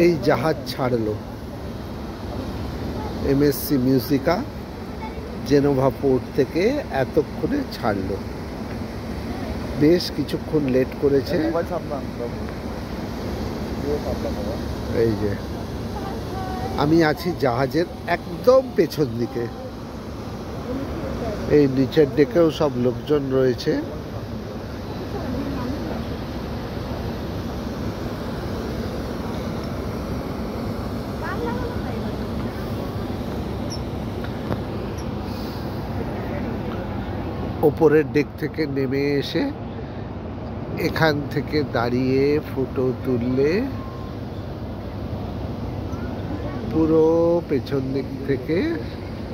এই জাহাজ ছাড়লো এমএসসি মিউজিকা জেনোভা পোর্ট থেকে এতক্ষণে ছাড়লো। বেশ কিছুক্ষণ লেট করেছে। এই যে আমি আছি জাহাজের একদম পেছন দিকে। এই নিচের দিকেও সব লোকজন রয়েছে। ওপরের ডেক থেকে নেমে এসে এখান থেকে দাঁড়িয়ে ফটো তুললে পুরো পেছন দিক থেকে,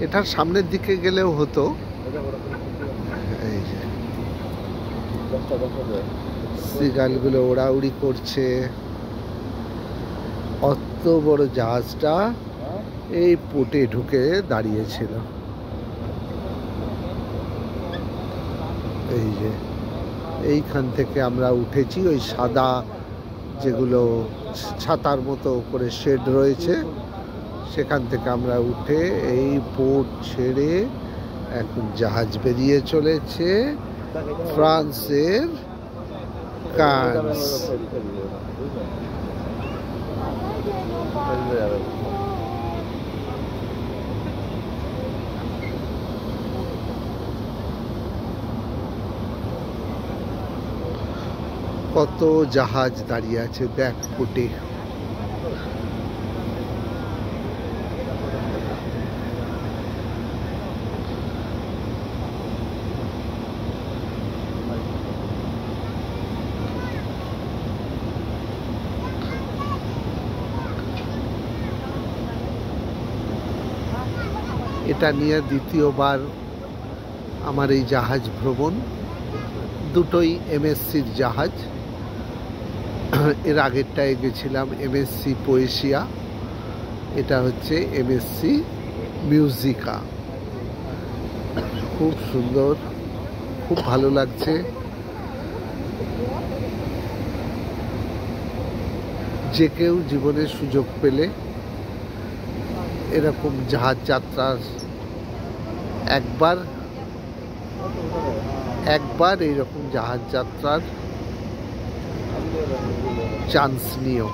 এটার সামনের দিকে গেলেও হতো। এই যে সিগালগুলো ওড়াউড়ি করছে। অত বড় জাহাজটা এই পোর্টে ঢুকে দাঁড়িয়েছিল। এই যে এইখান থেকে আমরা উঠেছি। ওই সাদা যেগুলো ছাতার মতো করে শেড রয়েছে সেখান থেকে আমরা উঠে এই পোর্ট ছেড়ে এখন জাহাজ বেরিয়ে চলেছে ফ্রান্সের কান্স। কত জাহাজ দাঁড়িয়ে আছে দেখ পোর্টে। এটা নিয়ে দ্বিতীয়বার আমার এই জাহাজ ভ্রমণ। দুটোই এমএসসির জাহাজ। এর আগেরটায় গেছিলাম এমএসসি পোয়েশিয়া, এটা হচ্ছে এমএসসি মিউজিকা। খুব সুন্দর, খুব ভালো লাগছে। যে কেউ জীবনে সুযোগ পেলে এরকম জাহাজ যাত্রার একবার এইরকম জাহাজ যাত্রার চান্স নিও।